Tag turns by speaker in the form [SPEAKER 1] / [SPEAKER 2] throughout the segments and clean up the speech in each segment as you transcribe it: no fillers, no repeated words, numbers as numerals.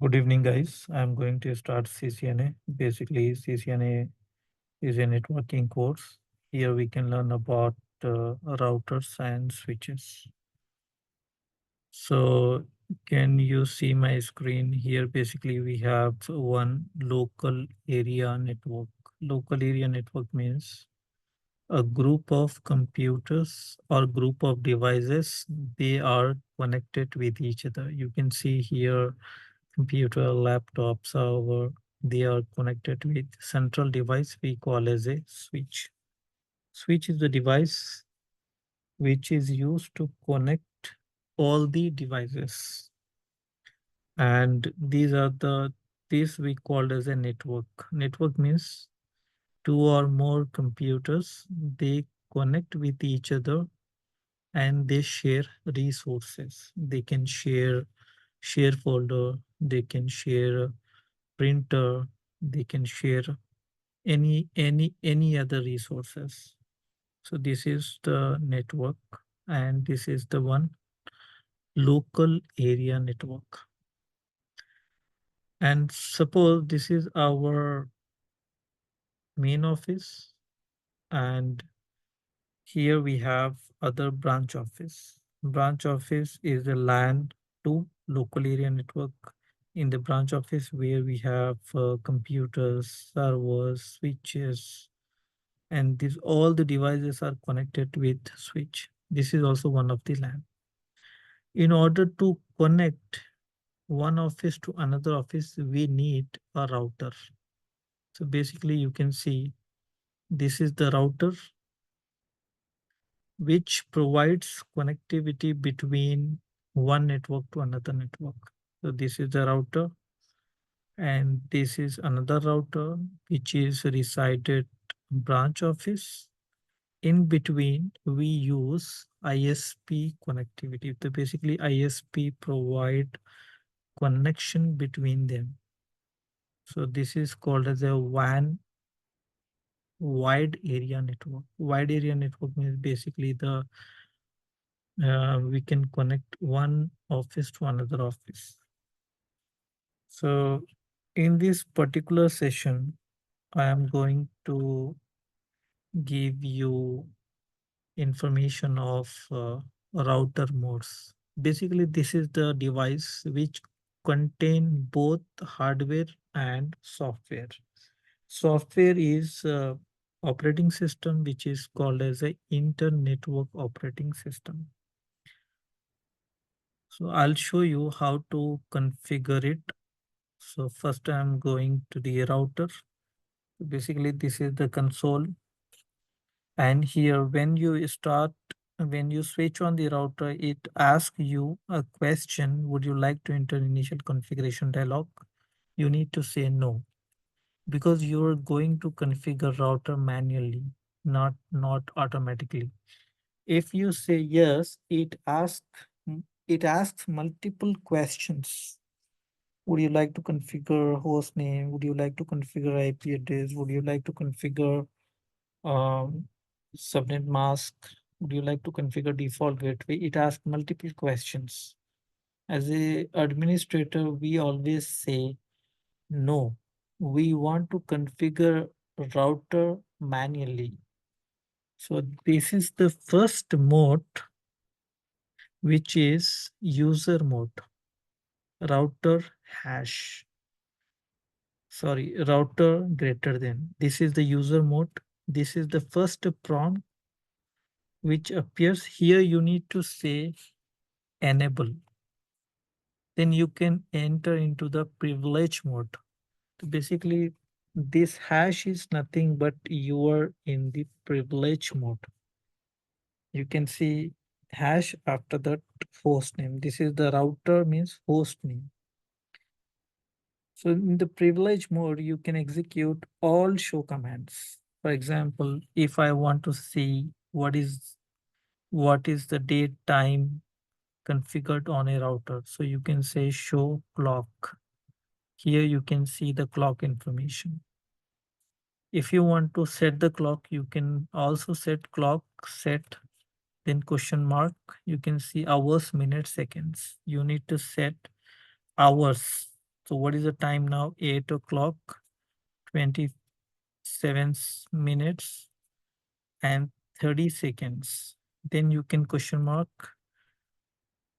[SPEAKER 1] Good evening, guys. I'm going to start CCNA. Basically, CCNA is a networking course. Here we can learn about routers and switches. So, can you see my screen here? Basically, we have one local area network. Local area network means a group of computers or group of devices. They are connected with each other. You can see here computer, laptop, server, they are connected with central device we call as a switch. Switch is the device which is used to connect all the devices. And this we called as a network. Network means two or more computers, they connect with each other and they share resources. They can share folder, they can share printer, they can share any other resources. So this is the network, and this is the one local area network. And suppose this is our main office, and here we have other branch office. Branch office is the LAN to local area network. In the branch office where we have computers, servers, switches, and these all the devices are connected with switch. This is also one of the LAN. In order to connect one office to another office, we need a router. So basically you can see this is the router which provides connectivity between one network to another network. So this is the router, and this is another router which is resided branch office. In between, we use ISP connectivity. So basically, ISP provide connection between them. So this is called as a WAN, wide area network. Wide area network means basically the we can connect one office to another office. So in this particular session, I am going to give you information of router modes. Basically, this is the device which contain both hardware and software. Software is operating system which is called as a inter-network operating system. So I'll show you how to configure it. So first I'm going to the router. Basically, this is the console. And here, when you switch on the router, it asks you a question. Would you like to enter initial configuration dialog? You need to say no, because you're going to configure router manually, not automatically. If you say yes, it asks multiple questions. Would you like to configure host name? Would you like to configure IP address? Would you like to configure um, subnet mask? Would you like to configure default gateway? It asks multiple questions. As a administrator, we always say no. We want to configure router manually. So this is the first mode, which is user mode. Router hash. Sorry, router greater than. This is the user mode. This is the first prompt which appears here. You need to say enable. Then you can enter into the privilege mode. So basically, this hash is nothing but you are in the privilege mode. You can see hash after that host name. This is the router means host name. So in the privilege mode, you can execute all show commands. For example, if I want to see what is the date time configured on a router, so you can say show clock. Here you can see the clock information. If you want to set the clock, you can also set clock set, then question mark. You can see hours, minutes, seconds. You need to set hours. So what is the time now? 8 o'clock, 27 minutes and 30 seconds. Then you can question mark.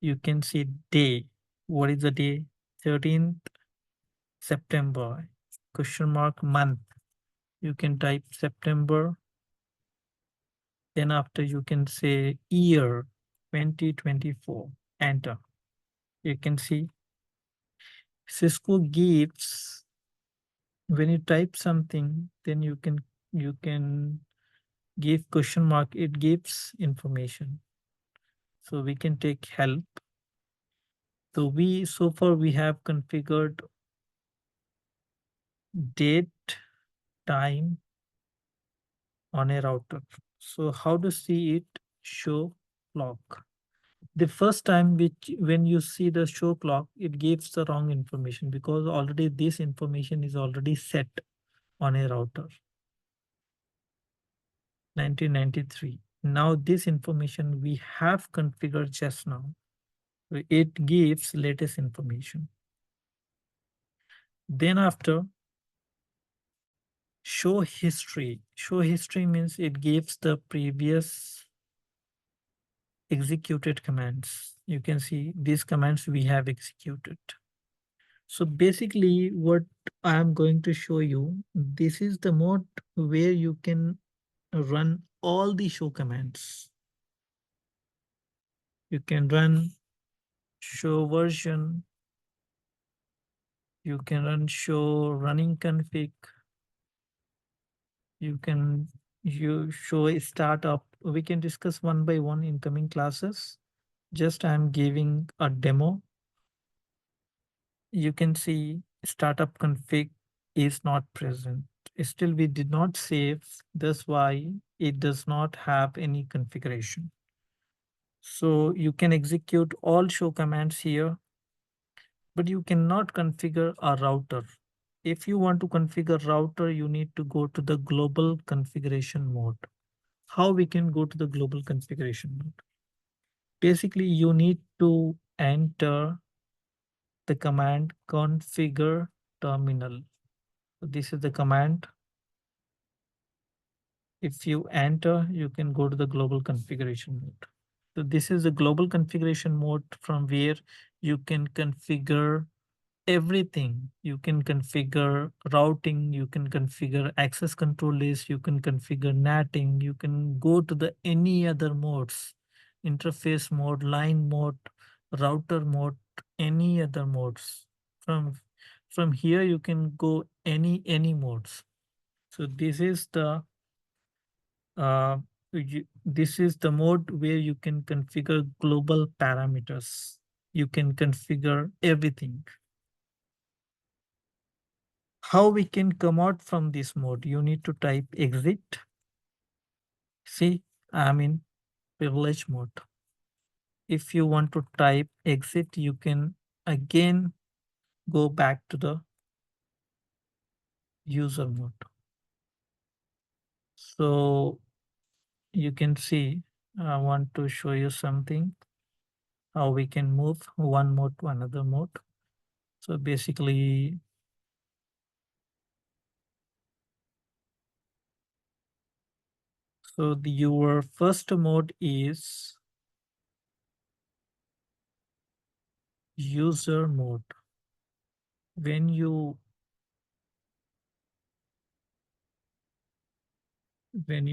[SPEAKER 1] You can see day. What is the day? 13th September. Question mark month. You can type September. Then after you can say year 2024. Enter. You can see Cisco gives, when you type something, then you can give question mark, it gives information. So we can take help. So far we have configured date, time on a router. So how to see it? Show clock. The first time when you see the show clock, it gives the wrong information because already this information is already set on a router. 1993. Now this information we have configured just now. It gives latest information. Then after, show history. Show history means it gives the previous executed commands. You can see these commands we have executed. So basically what I am going to show you, this is the mode where you can run all the show commands. You can run show version. You can run show running config. You can show a startup. We can discuss one by one in coming classes. Just I'm giving a demo. You can see startup config is not present. Still, we did not save. That's why it does not have any configuration. So you can execute all show commands here, but you cannot configure a router. If you want to configure router, you need to go to the global configuration mode. How we can go to the global configuration mode? Basically, you need to enter the command configure terminal. This is the command. If you enter, you can go to the global configuration mode. So this is the global configuration mode from where you can configure everything. You can configure routing, you can configure access control list, you can configure netting, you can go to the any other modes, interface mode, line mode, router mode, any other modes. From here you can go any modes. So uh, this is the mode where you can configure global parameters. You can configure everything. How we can come out from this mode? You need to type exit. See, I'm in privilege mode. If you want to type exit, you can again go back to the user mode. So you can see, I want to show you something, how we can move one mode to another mode. So basically, your first mode is user mode. When you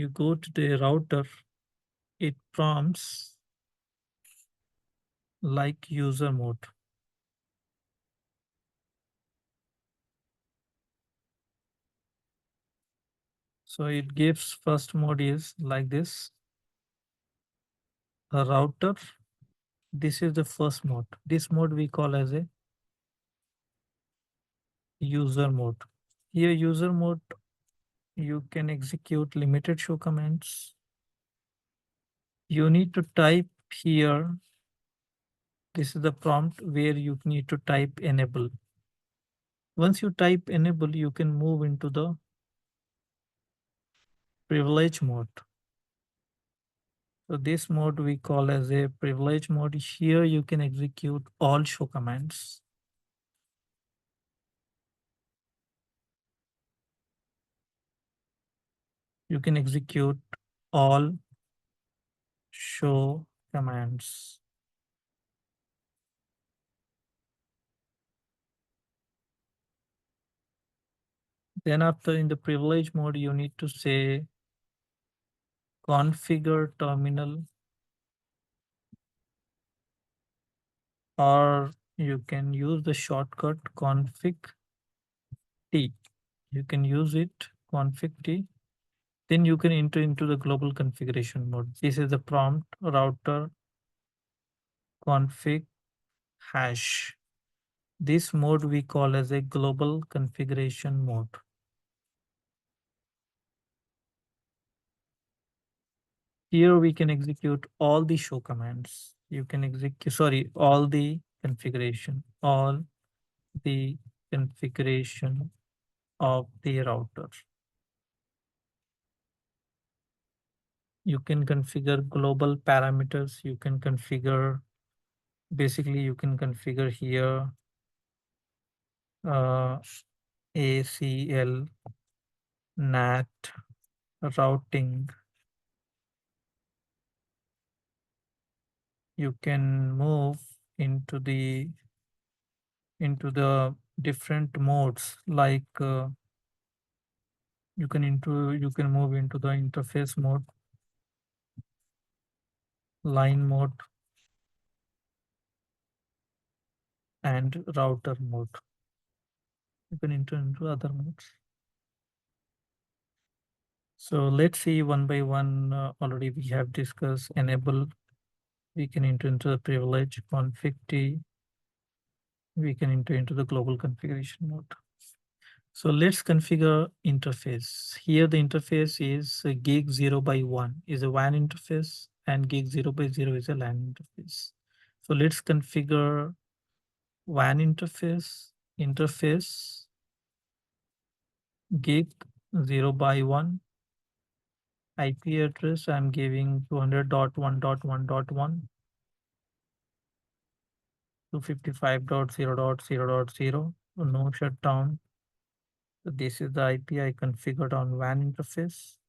[SPEAKER 1] go to the router, it prompts like user mode. So it gives first mode is like this, a router. This is the first mode. This mode we call as a user mode. Here user mode, you can execute limited show commands. You need to type here. This is the prompt where you need to type enable. Once you type enable, you can move into the privilege mode. So this mode we call as a privilege mode. Here you can execute all show commands. You can execute all show commands. Then after in the privilege mode, you need to say configure terminal, or you can use the shortcut config T. You can use it, config T. Then you can enter into the global configuration mode. This is the prompt router config hash. This mode we call as a global configuration mode. Here we can execute all the show commands. You can execute, sorry, all the the configuration of the router. You can configure global parameters. You can configure, basically you can configure here ACL, NAT, routing. You can move into the different modes, like you can move into the interface mode, line mode, and router mode. You can enter into other modes. So let's see one by one. Already we have discussed enable. We can enter into the privilege config T. We can enter into the global configuration mode. So let's configure interface. Here the interface is gig 0 by 1 is a WAN interface, and gig 0 by 0 is a LAN interface. So let's configure WAN interface gig 0 by 1 IP address. I'm giving 200.1.1.1, 255.0.0.0. No shutdown. So this is the IP I configured on WAN interface.